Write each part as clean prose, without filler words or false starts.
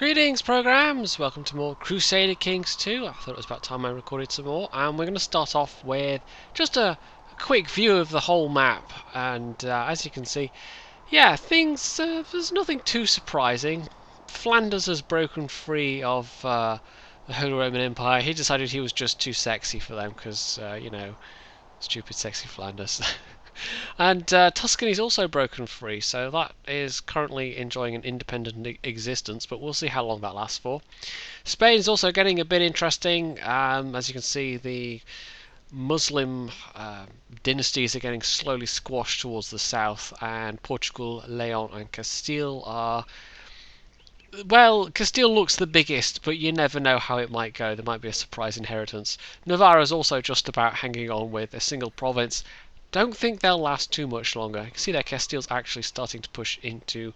Greetings, programs! Welcome to more Crusader Kings 2. I thought it was about time I recorded some more, and we're going to start off with just a quick view of the whole map. And as you can see, yeah, things, there's nothing too surprising. Flanders has broken free of the Holy Roman Empire. He decided he was just too sexy for them because, you know, stupid sexy Flanders. And Tuscany's also broken free, so that is currently enjoying an independent existence, but we'll see how long that lasts for. Spain's also getting a bit interesting. As you can see, the Muslim dynasties are getting slowly squashed towards the south, and Portugal, Leon, and Castile are... Well, Castile looks the biggest, but you never know how it might go. There might be a surprise inheritance. Navarra's also just about hanging on with a single province. Don't think they'll last too much longer. You can see that Castile's actually starting to push into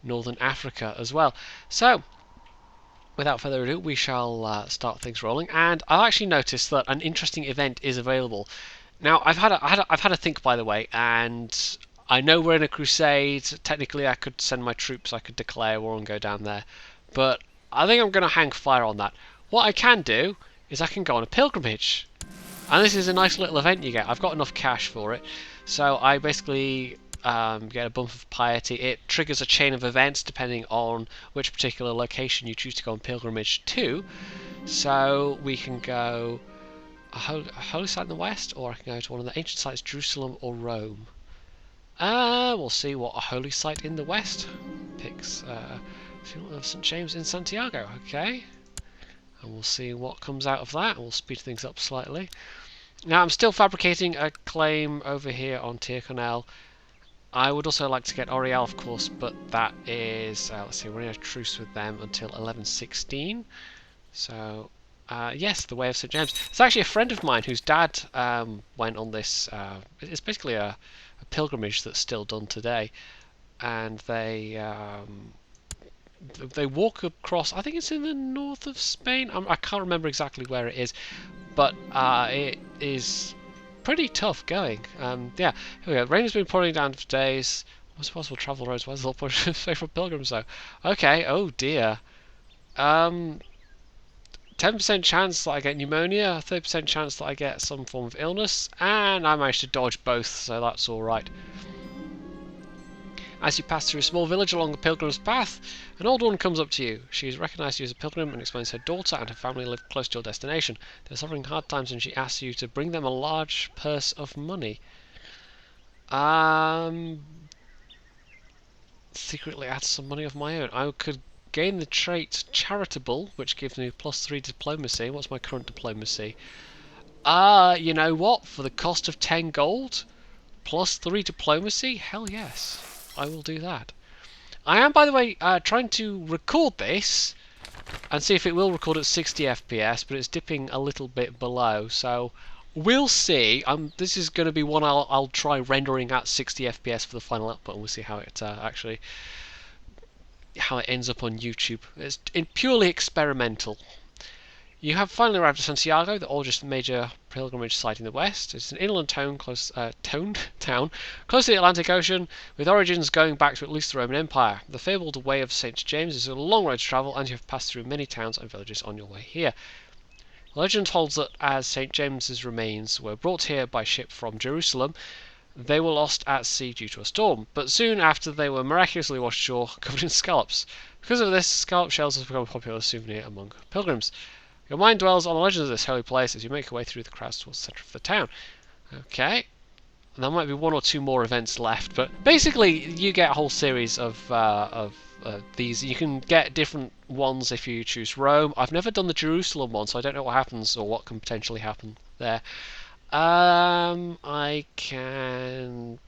northern Africa as well. So, without further ado, we shall start things rolling. And I've actually noticed that an interesting event is available. Now, I've had a think, by the way, and I know we're in a crusade. Technically, I could send my troops, I could declare war and go down there. But I think I'm going to hang fire on that. What I can do is I can go on a pilgrimage. And this is a nice little event you get. I've got enough cash for it. So I basically get a bump of piety. It triggers a chain of events depending on which particular location you choose to go on pilgrimage to. So we can go a holy site in the west, or I can go to one of the ancient sites, Jerusalem or Rome. We'll see what a holy site in the west picks. St. James in Santiago, okay. And we'll see what comes out of that. We'll speed things up slightly. Now, I'm still fabricating a claim over here on Tyrconnell. I would also like to get Oriel, of course, but that is... let's see, we're in a truce with them until 1116. So... yes, the Way of St. James. It's actually a friend of mine whose dad went on this. It's basically a pilgrimage that's still done today, and they walk across. I think it's in the north of Spain. I can't remember exactly where it is, but it is pretty tough going. Yeah, here we go. Rain has been pouring down for days. What's possible travel roads? Where's the little push for pilgrims though? Okay. Oh dear. 10% chance that I get pneumonia, 30% chance that I get some form of illness, and I managed to dodge both, so that's alright. As you pass through a small village along the pilgrim's path, an old woman comes up to you. She is recognised you as a pilgrim and explains her daughter and her family live close to your destination. They're suffering hard times and she asks you to bring them a large purse of money. Secretly add some money of my own. I could gain the trait charitable, which gives me +3 diplomacy. What's my current diplomacy? You know what? For the cost of 10 gold, +3 diplomacy? Hell yes. I will do that. I am, by the way, trying to record this and see if it will record at 60 FPS, but it's dipping a little bit below, so we'll see. This is going to be one I'll try rendering at 60 FPS for the final output, and we'll see how it how it ends up on YouTube. It's purely experimental. You have finally arrived at Santiago, the oldest major pilgrimage site in the west. It's an inland town close to the Atlantic Ocean, with origins going back to at least the Roman Empire. The fabled Way of St. James is a long road to travel, and you have passed through many towns and villages on your way here. Legend holds that as St. James's remains were brought here by ship from Jerusalem, they were lost at sea due to a storm, but soon after they were miraculously washed ashore covered in scallops. Because of this, scallop shells have become a popular souvenir among pilgrims. Your mind dwells on the legend of this holy place as you make your way through the crowds towards the centre of the town. Okay. And there might be one or two more events left, but basically you get a whole series of these. You can get different ones if you choose Rome. I've never done the Jerusalem one, so I don't know what happens or what can potentially happen there. I can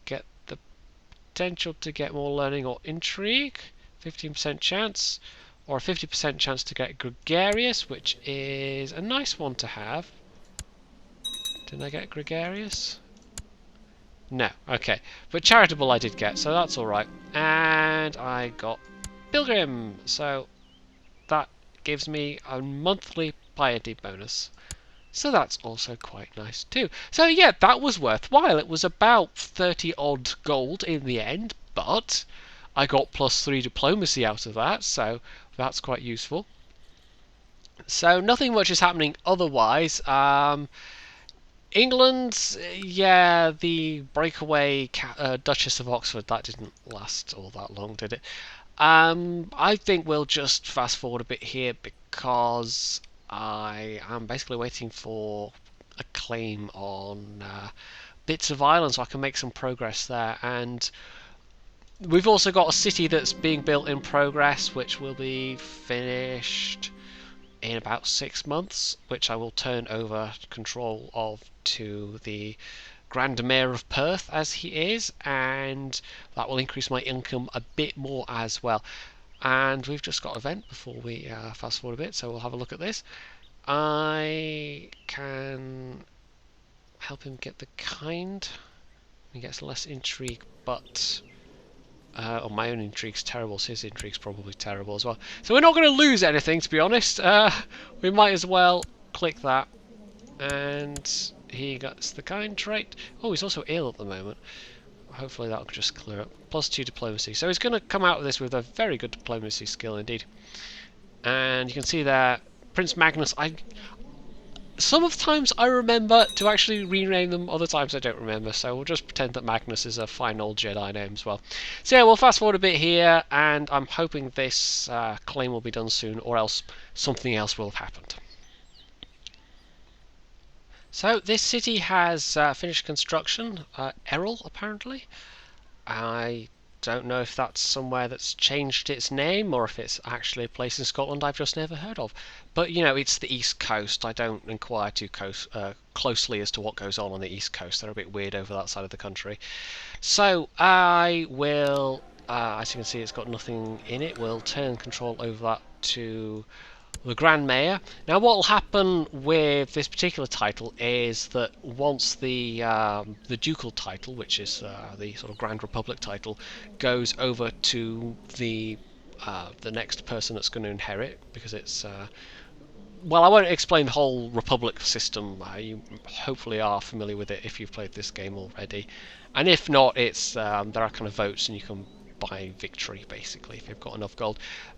get the potential to get more learning or intrigue. 15% chance. Or a 50% chance to get gregarious, which is a nice one to have. Didn't I get gregarious? No, okay. But charitable I did get, so that's alright. And I got pilgrim, so that gives me a monthly piety bonus. So that's also quite nice too. So yeah, that was worthwhile. It was about 30 odd gold in the end, but I got +3 diplomacy out of that, so that's quite useful. So nothing much is happening otherwise. England, yeah, the breakaway Duchess of Oxford, that didn't last all that long, did it? I think we'll just fast forward a bit here because I am basically waiting for a claim on bits of Ireland so I can make some progress there. And we've also got a city that's being built in progress, which will be finished in about 6 months, which I will turn over control of to the Grand Mayor of Perth as he is, and that will increase my income a bit more as well. And we've just got an event before we fast forward a bit, so we'll have a look at this. I can help him get the kind. He gets less intrigue, but my own intrigue's terrible, so his intrigue's probably terrible as well. So we're not going to lose anything, to be honest. We might as well click that. And he gets the kind trait. Oh, he's also ill at the moment. Hopefully that'll just clear up. +2 diplomacy. So he's going to come out of this with a very good diplomacy skill indeed. And you can see there, Prince Magnus. Some of the times I remember to actually rename them, other times I don't remember, so we'll just pretend that Magnus is a fine old Jedi name as well. So yeah, we'll fast forward a bit here, and I'm hoping this claim will be done soon, or else something else will have happened. So this city has finished construction, Errol apparently. I don't know if that's somewhere that's changed its name or if it's actually a place in Scotland I've just never heard of. But you know, it's the East Coast. I don't inquire too closely as to what goes on the East Coast. They're a bit weird over that side of the country. So I will, as you can see, it's got nothing in it. We'll turn control over that to the Grand Mayor. Now what will happen with this particular title is that once the ducal title, which is the sort of Grand Republic title, goes over to the next person that's going to inherit, because it's well, I won't explain the whole Republic system. You hopefully are familiar with it if you've played this game already, and if not, it's there are kind of votes and you can buy victory basically if you've got enough gold.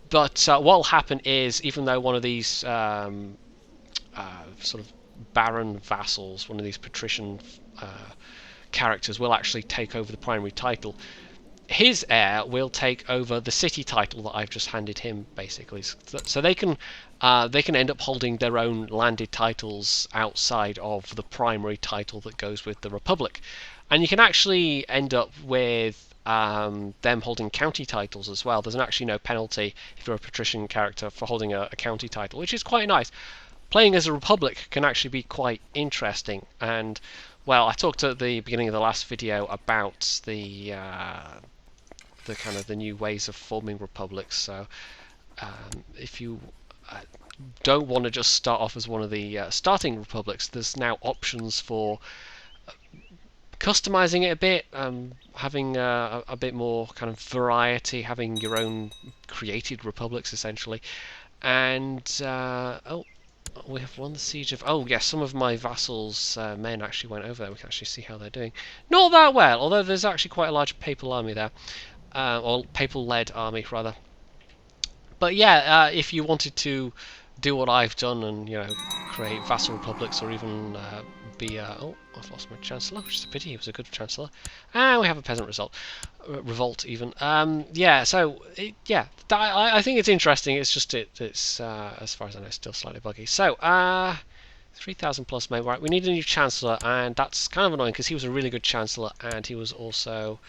But what will happen is, even though one of these sort of baron vassals, one of these patrician characters, will actually take over the primary title, his heir will take over the city title that I've just handed him, basically. So they can end up holding their own landed titles outside of the primary title that goes with the Republic, and you can actually end up with them holding county titles as well. There's actually no penalty if you're a patrician character for holding a county title, which is quite nice. Playing as a Republic can actually be quite interesting, and well, I talked at the beginning of the last video about the kind of the new ways of forming republics. So if you don't want to just start off as one of the starting republics, there's now options for customizing it a bit, having a bit more kind of variety, having your own created republics essentially. And oh, we have won the siege of... Oh yes, some of my vassals' men actually went over there. We can actually see how they're doing. Not that well, although there's actually quite a large papal army there, or papal-led army rather. But yeah, if you wanted to do what I've done and, you know, create vassal republics, or even be oh, I've lost my chancellor, which is a pity. He was a good chancellor. And we have a peasant revolt even. Yeah, so yeah, I think it's interesting. It's just it's as far as I know, still slightly buggy. So 3,000 plus maybe. Right, we need a new chancellor, and that's kind of annoying because he was a really good chancellor, and he was also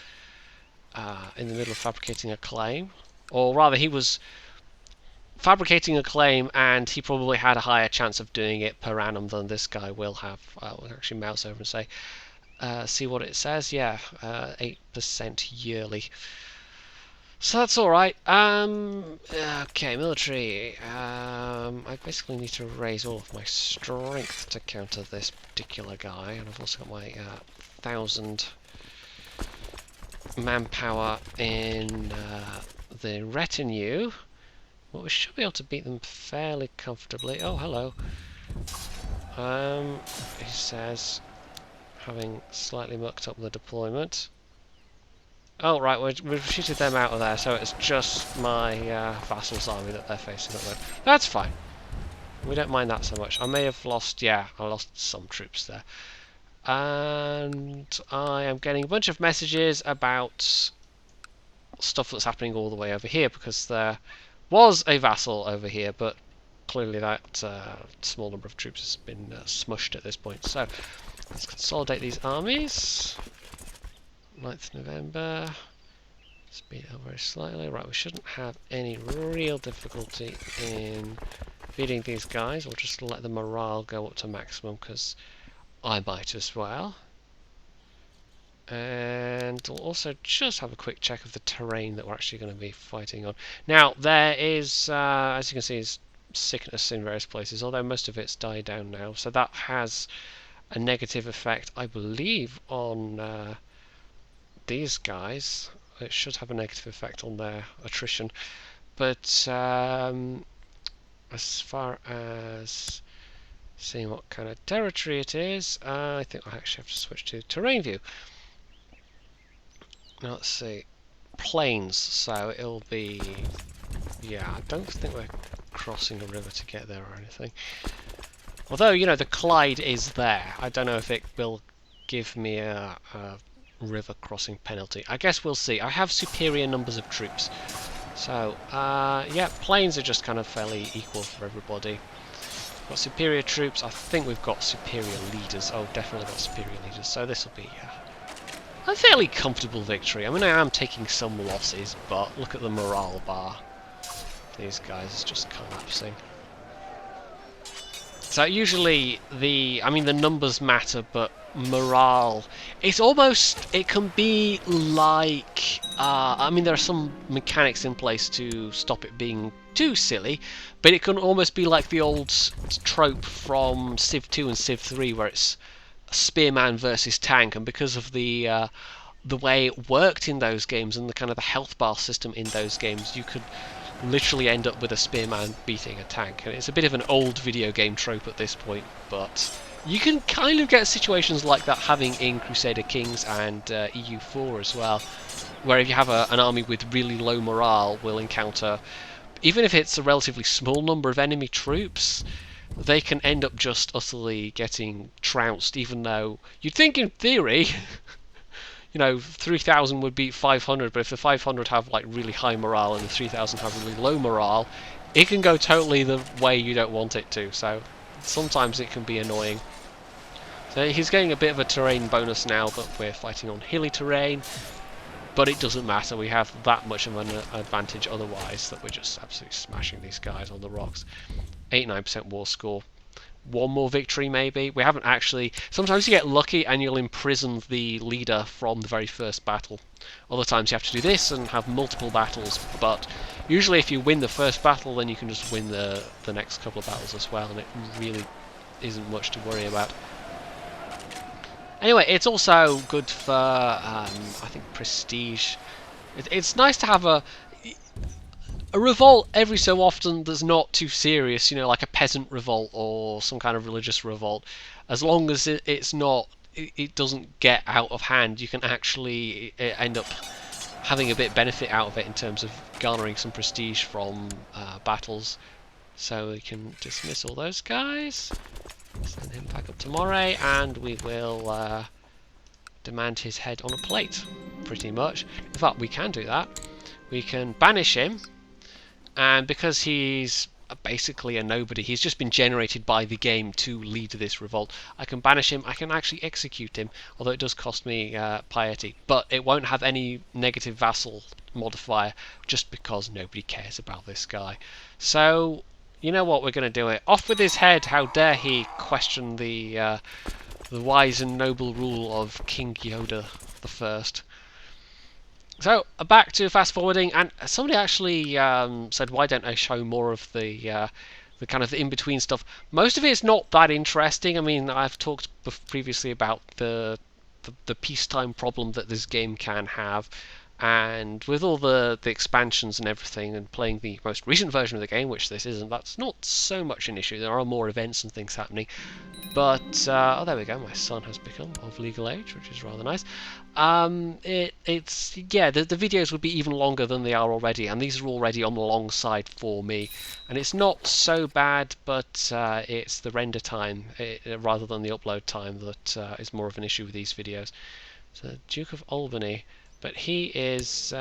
in the middle of fabricating a claim, or rather, he was fabricating a claim, and he probably had a higher chance of doing it per annum than this guy will have. We'll actually mouse over and say, see what it says. Yeah, 8% yearly. So that's alright. Okay, military. I basically need to raise all of my strength to counter this particular guy, and I've also got my 1,000 manpower in the retinue. Well, we should be able to beat them fairly comfortably. Oh, hello. He says, having slightly mucked up the deployment. Oh, right, we've shooted them out of there, so it's just my vassal's army that they're facing at the moment. That's fine. We don't mind that so much. I may have lost, yeah, I lost some troops there. And I am getting a bunch of messages about stuff that's happening all the way over here, because there was a vassal over here, but clearly that small number of troops has been smushed at this point. So let's consolidate these armies. 9th November. Speed it up very slightly. Right, we shouldn't have any real difficulty in feeding these guys. We'll just let the morale go up to maximum, because I might as well. And we'll also just have a quick check of the terrain that we're actually going to be fighting on. Now, there is, as you can see, is sickness in various places, although most of it's died down now. So that has a negative effect, I believe, on these guys. It should have a negative effect on their attrition. But as far as seeing what kind of territory it is, I think I actually have to switch to terrain view. Now let's see, plains, so it'll be, yeah, I don't think we're crossing a river to get there or anything. Although, you know, the Clyde is there. I don't know if it will give me a river crossing penalty. I guess we'll see. I have superior numbers of troops. So, yeah, plains are just kind of fairly equal for everybody. Got superior troops. I think we've got superior leaders. Oh, definitely got superior leaders. So this will be a fairly comfortable victory. I mean, I am taking some losses, but look at the morale bar. These guys are just collapsing. So usually the numbers matter, but morale, it's almost, it can be like, I mean, there are some mechanics in place to stop it being too silly, but it can almost be like the old trope from Civ 2 and Civ 3 where it's spearman versus tank, and because of the way it worked in those games and the kind of the health bar system in those games, you could literally end up with a spearman beating a tank. And it's a bit of an old video game trope at this point, but you can kind of get situations like that having in Crusader Kings and EU4 as well, where if you have an army with really low morale, will encounter, even if it's a relatively small number of enemy troops, they can end up just utterly getting trounced, even though you'd think in theory you know, 3,000 would beat 500, but if the 500 have like really high morale and the 3,000 have really low morale, it can go totally the way you don't want it to, so sometimes it can be annoying. So he's getting a bit of a terrain bonus now that we're fighting on hilly terrain, but it doesn't matter, we have that much of an advantage otherwise that we're just absolutely smashing these guys on the rocks. 89% war score. One more victory maybe. We haven't actually, sometimes you get lucky and you'll imprison the leader from the very first battle. Other times you have to do this and have multiple battles, but usually if you win the first battle then you can just win the next couple of battles as well, and it really isn't much to worry about. Anyway, it's also good for I think prestige. It's nice to have a revolt every so often that's not too serious, you know, like a peasant revolt or some kind of religious revolt. As long as it's not, it doesn't get out of hand, you can actually end up having a bit benefit out of it in terms of garnering some prestige from battles. So we can dismiss all those guys, send him back up to Moray, and we will demand his head on a plate, pretty much. In fact, we can do that. We can banish him, and because he's basically a nobody, he's just been generated by the game to lead this revolt, I can banish him, I can actually execute him, although it does cost me piety, but it won't have any negative vassal modifier just because nobody cares about this guy. So, you know what, we're going to do it. Off with his head, how dare he question the wise and noble rule of King Yoda the First. So, back to fast forwarding, and somebody actually said, why don't I show more of the kind of in-between stuff. Most of it is not that interesting. I mean, I've talked previously about the peacetime problem that this game can have. And with all the expansions and everything, and playing the most recent version of the game, which this isn't, that's not so much an issue. There are more events and things happening. But, oh, there we go, my son has become of legal age, which is rather nice. It's, yeah, the videos would be even longer than they are already, and these are already on the long side for me. And it's not so bad, but it's the render time, rather than the upload time, that is more of an issue with these videos. So, Duke of Albany, but he is,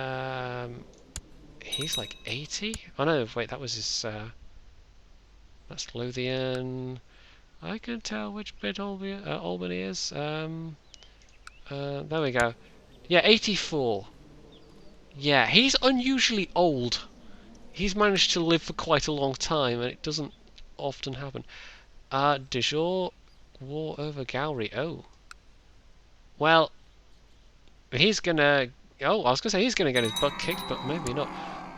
he's like 80? Oh no, wait, that was his, that's Lothian. I can tell which bit Albany is. There we go. Yeah, 84. Yeah, he's unusually old. He's managed to live for quite a long time, and it doesn't often happen. De jure, war over Gowrie. Oh. Well, he's gonna... Oh, I was gonna say he's gonna get his butt kicked, but maybe not.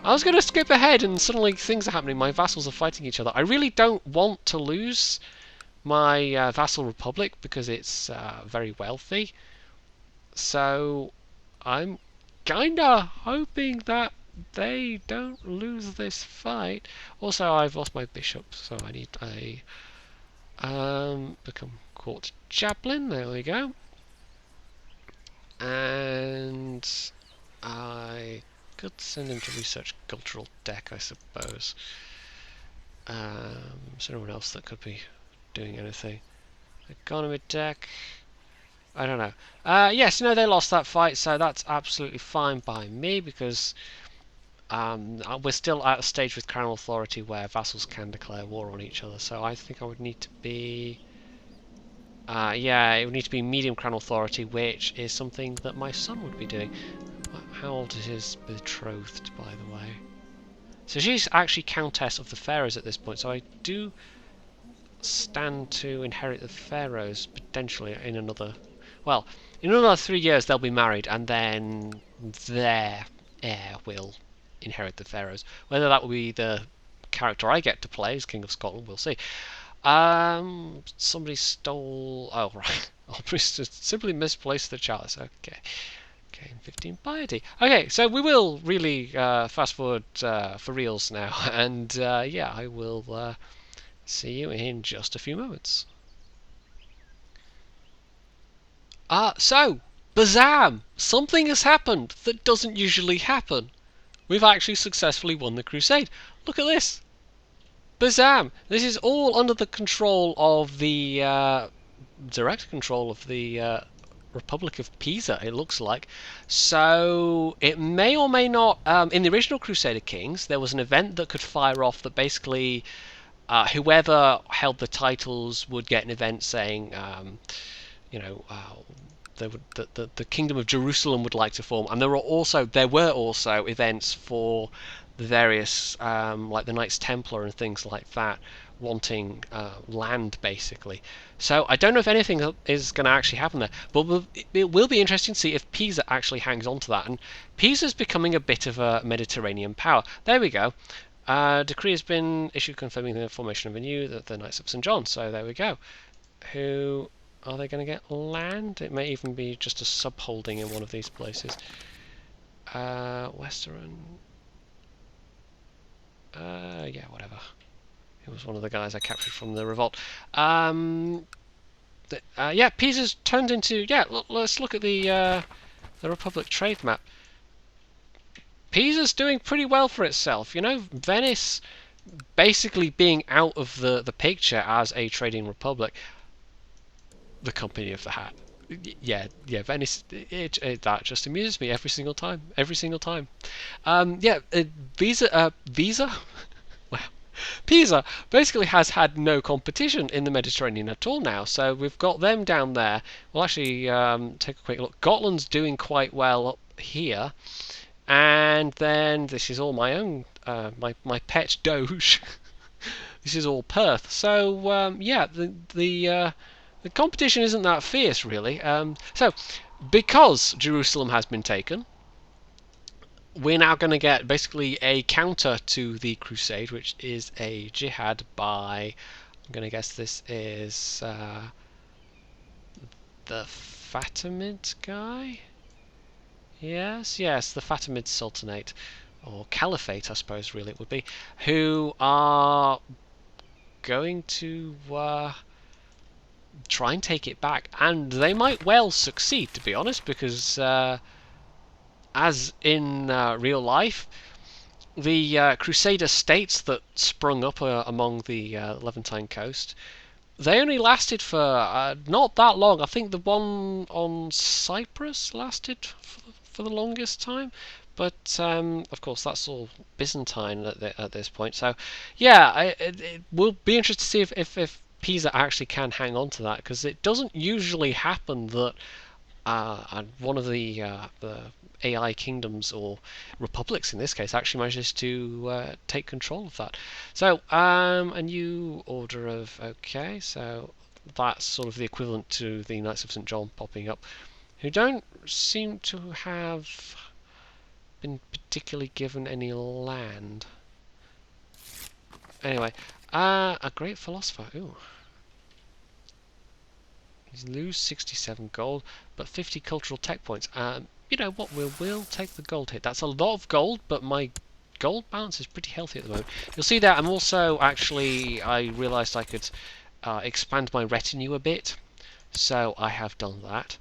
I was gonna skip ahead, and suddenly things are happening. My vassals are fighting each other. I really don't want to lose my vassal republic because it's very wealthy. So I'm kinda hoping that they don't lose this fight. Also, I've lost my bishop, so I need a become court chaplain. There we go. And I could send him to research cultural deck, I suppose. Is there anyone else that could be doing anything? Economy deck. I don't know. Yes, no, they lost that fight, so that's absolutely fine by me because we're still at a stage with Crown Authority where vassals can declare war on each other. So I think I would need to be, yeah, it would need to be medium Crown Authority, which is something that my son would be doing. How old is his betrothed, by the way? So she's actually Countess of the Pharaohs at this point. So I do stand to inherit the Pharaohs potentially in another. Well, in another 3 years they'll be married, and then their heir will inherit the Pharaohs. Whether that will be the character I get to play as King of Scotland, we'll see. Somebody stole... Oh, right. I simply misplaced the chalice. Okay. Okay, 15 piety. Okay, so we will really fast forward for reals now, and yeah, I will see you in just a few moments. So, bazam! Something has happened that doesn't usually happen. We've actually successfully won the crusade. Look at this! Bazam! This is all under the control of the, direct control of the Republic of Pisa, it looks like. So, it may or may not, in the original Crusader Kings, there was an event that could fire off that basically, whoever held the titles would get an event saying, you know, the Kingdom of Jerusalem would like to form, and there were also events for the various like the Knights Templar and things like that wanting land basically. So I don't know if anything is going to actually happen there, but it will be interesting to see if Pisa actually hangs on to that. And Pisa's becoming a bit of a Mediterranean power. There we go. Decree has been issued confirming the formation of the Knights of St. John. So there we go. Who are they going to get land? It may even be just a sub-holding in one of these places. Western... yeah, whatever. He was one of the guys I captured from the revolt. Yeah, Pisa's turned into... Yeah, let's look at the Republic trade map. Pisa's doing pretty well for itself, you know? Venice basically being out of the picture as a trading republic. The Company of the Hat. Yeah, Venice. That just amuses me every single time. Yeah, Visa. Wow. Pisa basically has had no competition in the Mediterranean at all now. So we've got them down there. We'll actually take a quick look. Gotland's doing quite well up here, and then this is all my own, my pet Doge. This is all Perth. So yeah, the competition isn't that fierce, really. So, because Jerusalem has been taken, we're now going to get basically a counter to the crusade, which is a jihad by... I'm going to guess this is the Fatimid guy? Yes, yes, the Fatimid Sultanate, or Caliphate, I suppose, really it would be, who are going to try and take it back, and they might well succeed, to be honest, because as in real life, the Crusader states that sprung up among the Levantine coast, they only lasted for not that long. I think the one on Cyprus lasted for the longest time, but of course that's all Byzantine at this point. So yeah, it will be interesting to see if Pisa actually can hang on to that, because it doesn't usually happen that and one of the AI kingdoms or republics in this case actually manages to take control of that. So a new order of so that's sort of the equivalent to the Knights of St John popping up, who don't seem to have been particularly given any land. Anyway, a great philosopher. Ooh. You lose 67 gold, but 50 cultural tech points. You know what? We'll take the gold hit. That's a lot of gold, but my gold balance is pretty healthy at the moment. You'll see that I'm also actually, I realised I could expand my retinue a bit, so I have done that.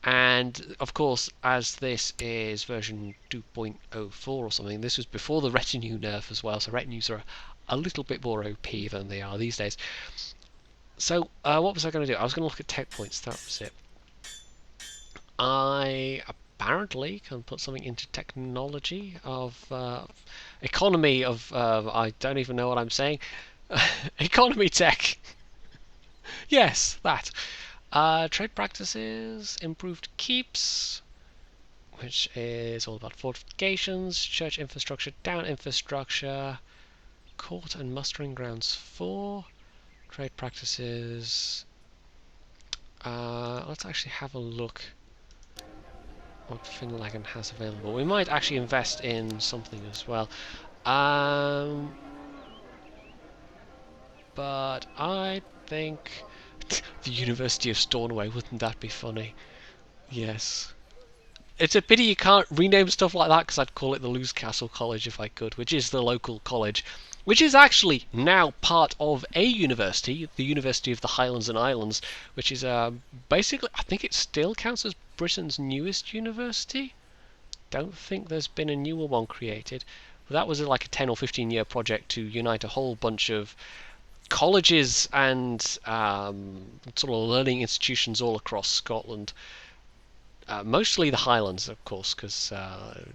And of course, as this is version 2.04 or something, this was before the retinue nerf as well, so retinues are a little bit more OP than they are these days. So, what was I going to do? I was going to look at tech points, that was it. I apparently can put something into technology of economy of I don't even know what I'm saying. Economy tech. Yes, that. Trade practices, improved keeps, which is all about fortifications, church infrastructure, down infrastructure, court and mustering grounds 4, trade practices. Let's actually have a look what Finlagan has available. We might actually invest in something as well. But I think the University of Stornoway, wouldn't that be funny? Yes. It's a pity you can't rename stuff like that, because I'd call it the Lewes Castle College if I could, which is the local college, which is actually now part of a university, the University of the Highlands and Islands, which is basically, I think it still counts as Britain's newest university. Don't think there's been a newer one created. But that was like a 10 or 15-year project to unite a whole bunch of colleges and sort of learning institutions all across Scotland. Mostly the Highlands, of course, because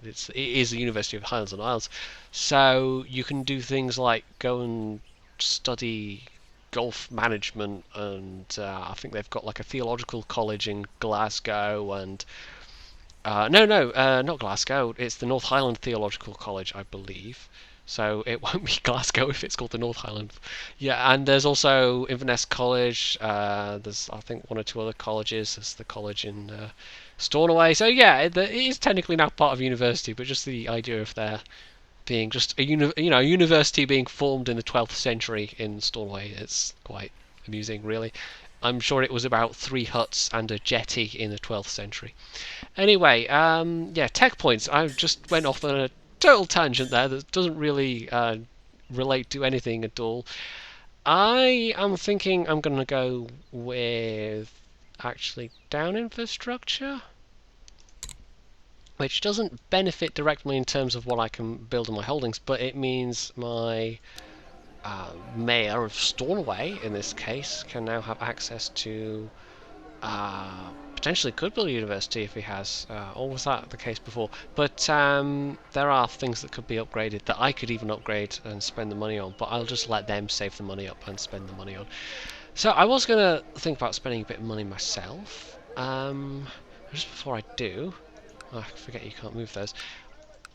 it is the University of the Highlands and Isles. So you can do things like go and study golf management, and I think they've got like a theological college in Glasgow, and not Glasgow. It's the North Highland Theological College, I believe. So it won't be Glasgow if it's called the North Highland. Yeah, and there's also Inverness College. There's, I think, one or two other colleges. There's the college in Stornoway. So yeah, it is technically now part of university, but just the idea of there being just a university being formed in the 12th century in Stornoway, it's quite amusing, really. I'm sure it was about 3 huts and a jetty in the 12th century. Anyway, yeah, tech points. I just went off on a total tangent there that doesn't really relate to anything at all. I am thinking I'm going to go with actually down infrastructure, which doesn't benefit directly in terms of what I can build in my holdings, but it means my mayor of Stornoway, in this case, can now have access to potentially could build a university if he has, or was that the case before? But there are things that could be upgraded that I could even upgrade and spend the money on, but I'll just let them save the money up and spend the money on. So I was going to think about spending a bit of money myself. Just before I do, I forget you can't move those.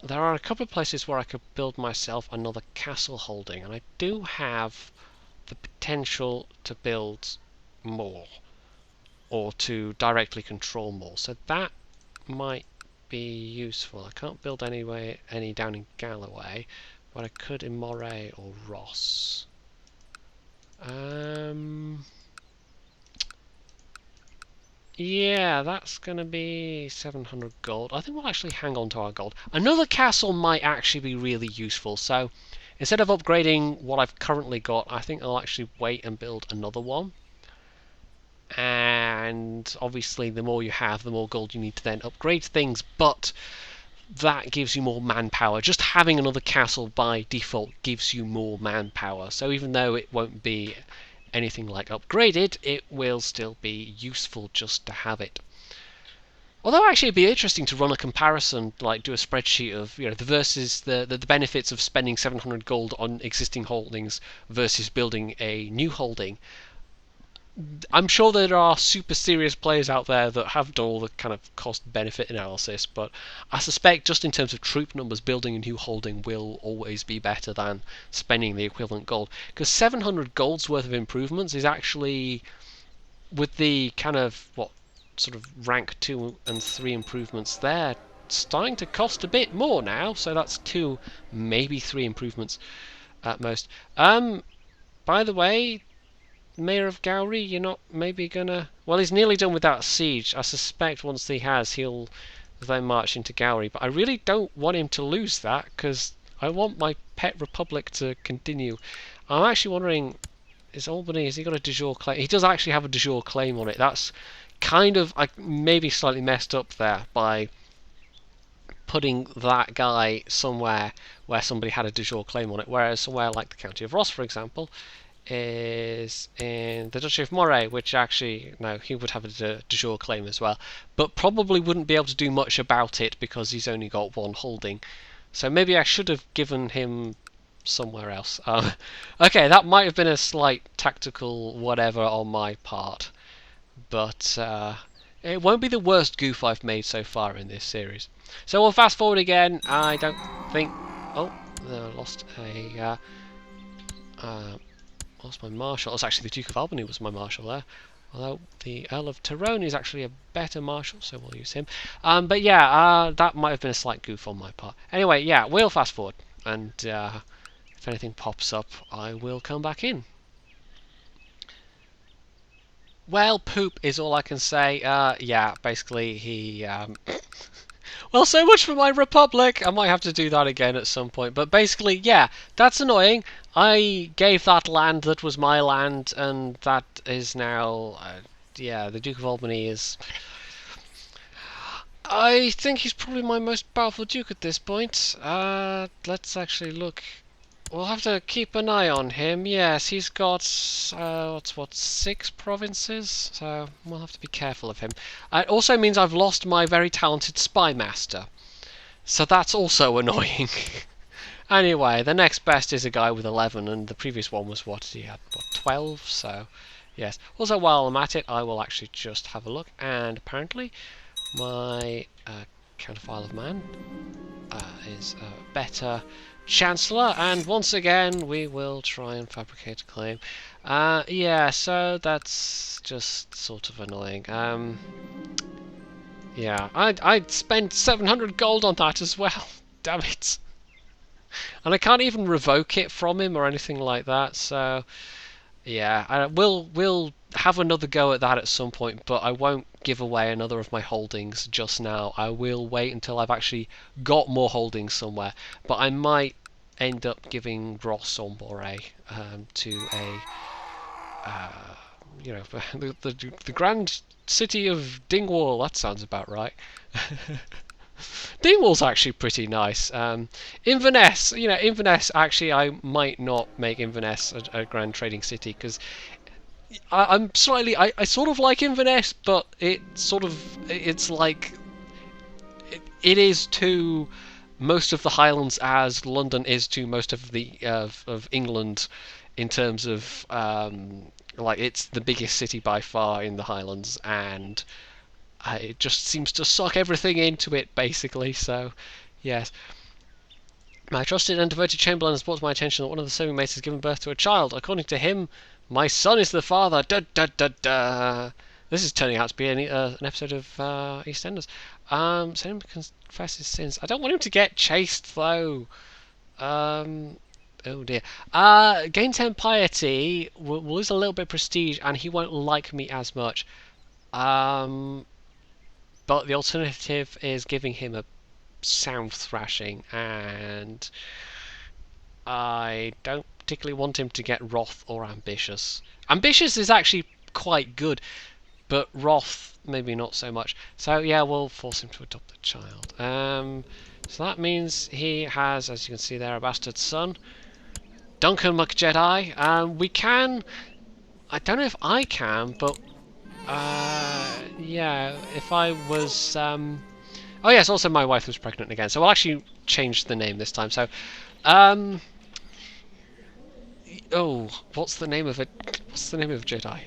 There are a couple of places where I could build myself another castle holding, and I do have the potential to build more, or to directly control more. So that might be useful. I can't build any down in Galloway, but I could in Moray or Ross. Yeah, that's going to be 700 gold. I think we'll actually hang on to our gold. Another castle might actually be really useful. So instead of upgrading what I've currently got, I think I'll actually wait and build another one. And obviously the more you have, the more gold you need to then upgrade things. But that gives you more manpower. Just having another castle by default gives you more manpower. So even though it won't be anything like upgraded, it will still be useful just to have it. Although actually it'd be interesting to run a comparison, like do a spreadsheet of the versus the benefits of spending 700 gold on existing holdings versus building a new holding. I'm sure there are super serious players out there that have done all the kind of cost benefit analysis, but I suspect just in terms of troop numbers, building a new holding will always be better than spending the equivalent gold. Because 700 gold's worth of improvements is actually, with the kind of sort of rank 2 and 3 improvements there, starting to cost a bit more now. So that's 2, maybe 3 improvements at most. By the way, Mayor of Gowrie, you're not maybe gonna... Well, he's nearly done with that siege. I suspect once he has, he'll then march into Gowrie. But I really don't want him to lose that, because I want my pet republic to continue. I'm actually wondering, is Albany, has he got a de jure claim? He does actually have a de jure claim on it. That's kind of, I maybe slightly messed up there by putting that guy somewhere where somebody had a de jure claim on it, whereas somewhere like the County of Ross, for example, is in the Duchy of Moray, which actually, no, he would have a de jure claim as well, but probably wouldn't be able to do much about it because he's only got one holding. So maybe I should have given him somewhere else. Okay, that might have been a slight tactical whatever on my part, but it won't be the worst goof I've made so far in this series. So we'll fast forward again. I don't think... Oh, I lost a... lost my marshal. It's actually the Duke of Albany was my marshal there. Although the Earl of Tyrone is actually a better marshal, so we'll use him. But yeah, that might have been a slight goof on my part. Anyway, yeah, we'll fast forward. And if anything pops up, I will come back in. Well, poop is all I can say. Yeah, basically he... Well, so much for my republic. I might have to do that again at some point. But basically, yeah, that's annoying. I gave that land that was my land, and that is now... yeah, the Duke of Albany is... I think he's probably my most powerful duke at this point. Let's actually look. We'll have to keep an eye on him. Yes, he's got, what, 6 provinces? So we'll have to be careful of him. It also means I've lost my very talented spy master. So that's also annoying. Anyway, the next best is a guy with 11, and the previous one was what? He had, what, 12? So, yes. Also, while I'm at it, I will actually just have a look. And apparently, my counterfile of man is a better Chancellor, and once again we will try and fabricate a claim. Yeah, so that's just sort of annoying. Yeah, I'd spent 700 gold on that as well. Damn it. And I can't even revoke it from him or anything like that, so yeah, we'll have another go at that at some point, but I won't give away another of my holdings just now. I will wait until I've actually got more holdings somewhere, but I might end up giving Ross or Moray to a the grand city of Dingwall. That sounds about right. Dingwall's actually pretty nice. Inverness, Inverness, actually I might not make Inverness a grand trading city, because I sort of like Inverness, but it's like it is to most of the Highlands as London is to most of the of England, in terms of like it's the biggest city by far in the Highlands, and it just seems to suck everything into it basically. So yes. My trusted and devoted Chamberlain has brought to my attention that one of the serving mates has given birth to a child. According to him, my son is the father. Da, da, da, da. This is turning out to be an episode of EastEnders. Send him to confess his sins. I don't want him to get chased, though. Oh dear. Gain 10 piety, will lose a little bit of prestige, and he won't like me as much. but the alternative is giving him a sound thrashing, and I don't particularly want him to get wroth or ambitious. Ambitious is actually quite good, but wrath maybe not so much. So yeah, we'll force him to adopt the child. So that means he has, as you can see there, a bastard son, Duncan McJedi. We can. I don't know if I can, but yeah, if I was. Oh yes, also my wife was pregnant again, so we'll actually change the name this time. So, oh, what's the name of it? What's the name of Jedi?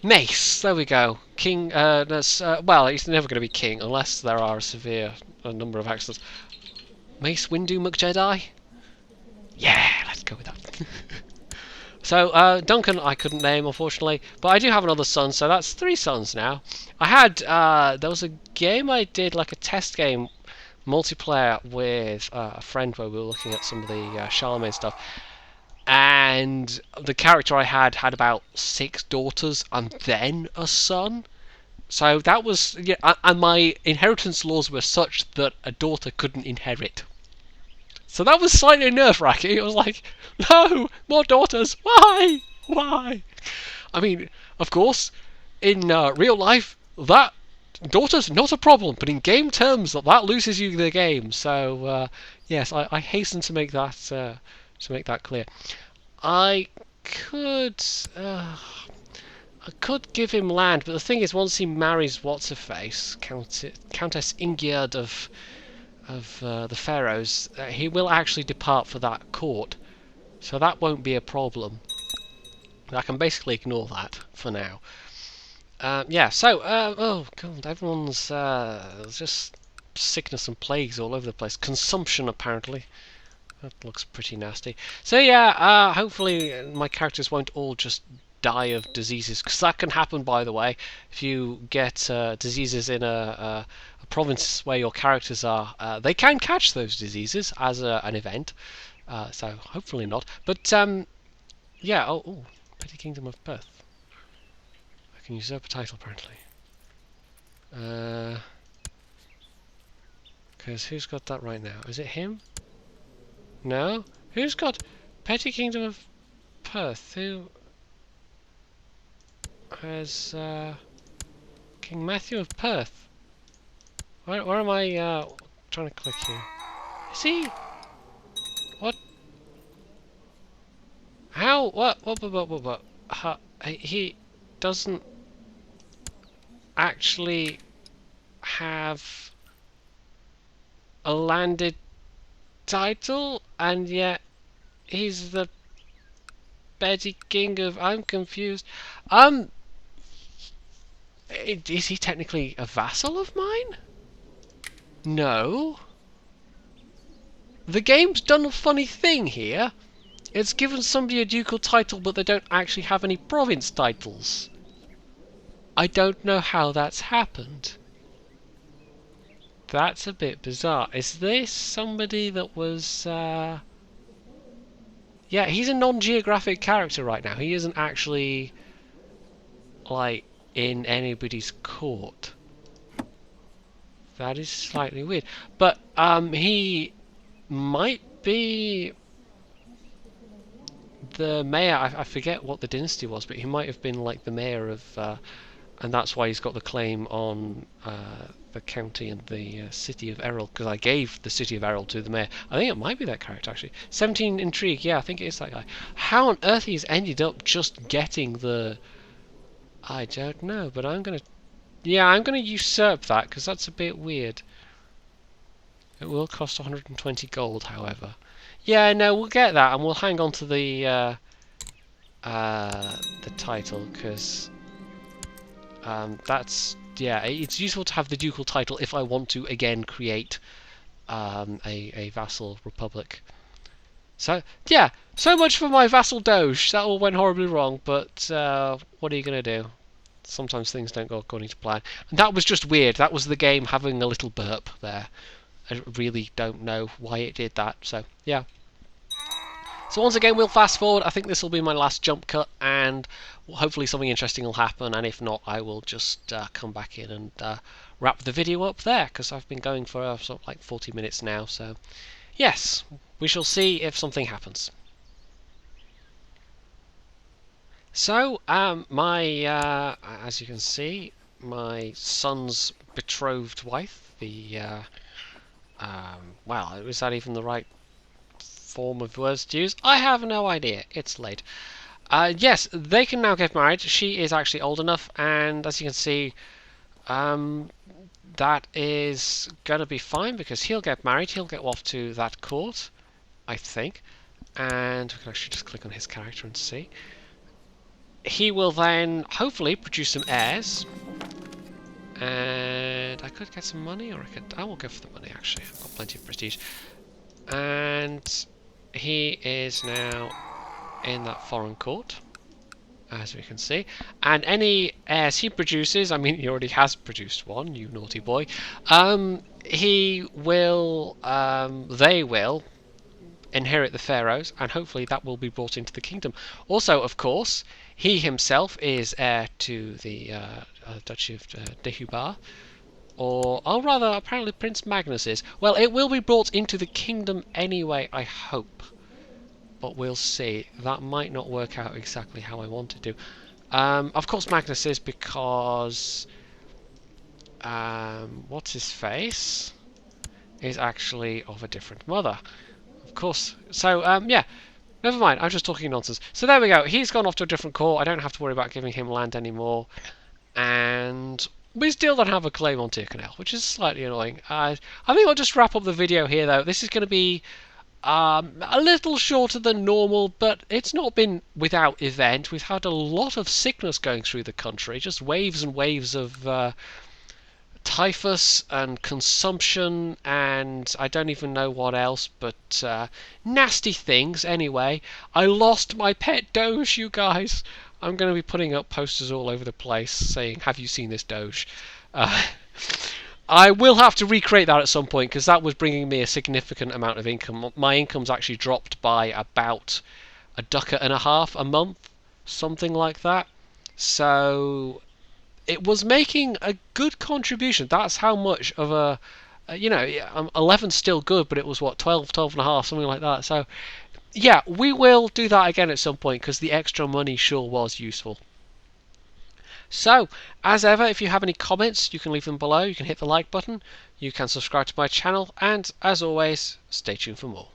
Mace. There we go. King. Well, he's never going to be king unless there are a number of accidents. Mace Windu McJedi. Yeah, let's go with that. So Duncan, I couldn't name unfortunately, but I do have another son, so that's 3 sons now. I had there was a game I did, like a test game, multiplayer with a friend where we were looking at some of the Charlemagne stuff, and the character I had about 6 daughters and then a son. So that was, yeah, and my inheritance laws were such that a daughter couldn't inherit. So that was slightly nerve-wracking. It was like, no, more daughters. Why? Why? I mean, of course, in real life, that daughter's not a problem, but in game terms, that loses you the game. So yes, I hasten to make that clear. I could. I could give him land, but the thing is, once he marries what's her face, Countess Ingerd of the Pharaohs, he will actually depart for that court, so that won't be a problem. I can basically ignore that for now. Yeah, so oh god, everyone's just sickness and plagues all over the place. Consumption apparently. That looks pretty nasty. So yeah, hopefully my characters won't all just die of diseases, because that can happen, by the way. If you get diseases in a province where your characters are, they can catch those diseases as an event. So hopefully not. But yeah, Petty Kingdom of Perth. I can usurp a title apparently. Because who's got that right now? Is it him? No? Who's got Petty Kingdom of Perth? Who has King Matthew of Perth? Where am I trying to click here? Is he? What? How? What? He doesn't actually have a landed title, and yet he's the Petty King of... I'm confused. Is he technically a vassal of mine? No. The game's done a funny thing here. It's given somebody a ducal title, but they don't actually have any province titles. I don't know how that's happened. That's a bit bizarre. Is this somebody that was... Yeah, he's a non-geographic character right now. He isn't actually, like, in anybody's court. That is slightly weird. But he might be the mayor. I forget what the dynasty was, but he might have been like the mayor of, and that's why he's got the claim on the county and the city of Errol, because I gave the city of Errol to the mayor. I think it might be that character actually. 17 intrigue. Yeah, I think it is that guy. How on earth he's ended up just getting the... I don't know, but I'm gonna... Yeah, I'm gonna usurp that, because that's a bit weird. It will cost 120 gold, however. Yeah, no, we'll get that, and we'll hang on to the title, because that's... Yeah, it's useful to have the ducal title if I want to, again, create a vassal republic. So, yeah, so much for my vassal doge. That all went horribly wrong, but what are you going to do? Sometimes things don't go according to plan. And that was just weird. That was the game having a little burp there. I really don't know why it did that, so, yeah. So once again, we'll fast forward. I think this will be my last jump cut, and hopefully something interesting will happen. And if not, I will just come back in and wrap the video up there, because I've been going for sort of like 40 minutes now. So yes, we shall see if something happens. So as you can see, my son's betrothed wife, the well, is that even the right form of words to use? I have no idea. It's late. Yes, they can now get married. She is actually old enough, and as you can see, that is going to be fine because he'll get married. He'll go off to that court, I think, and we can actually just click on his character and see. He will then hopefully produce some heirs, and I could get some money, or I will go for the money. Actually, I've got plenty of prestige, and he is now in that foreign court, as we can see, and any heirs he produces, I mean, he already has produced one, you naughty boy, he will, they will inherit the pharaohs, and hopefully that will be brought into the kingdom. Also, of course, he himself is heir to the Duchy of Deheubar, or, oh, rather, apparently Prince Magnus is. Well, it will be brought into the kingdom anyway, I hope. But we'll see. That might not work out exactly how I want to do. Of course, Magnus is because what's his face is actually of a different mother. Of course. So yeah, never mind. I'm just talking nonsense. So there we go. He's gone off to a different court. I don't have to worry about giving him land anymore, and we still don't have a claim on Tyrconnell, which is slightly annoying. I think I'll just wrap up the video here, though. This is going to be a little shorter than normal, but it's not been without event. We've had a lot of sickness going through the country, just waves and waves of typhus and consumption, and I don't even know what else, but nasty things anyway. I lost my pet Doge, you guys. I'm going to be putting up posters all over the place saying, have you seen this Doge? I will have to recreate that at some point because that was bringing me a significant amount of income. My income's actually dropped by about a ducat and a half a month, something like that. So it was making a good contribution. That's how much of a, you know, 11's still good, but it was what, 12, 12 and a half, something like that. So yeah, we will do that again at some point because the extra money sure was useful. So, as ever, if you have any comments, you can leave them below. You can hit the like button. You can subscribe to my channel. And, as always, stay tuned for more.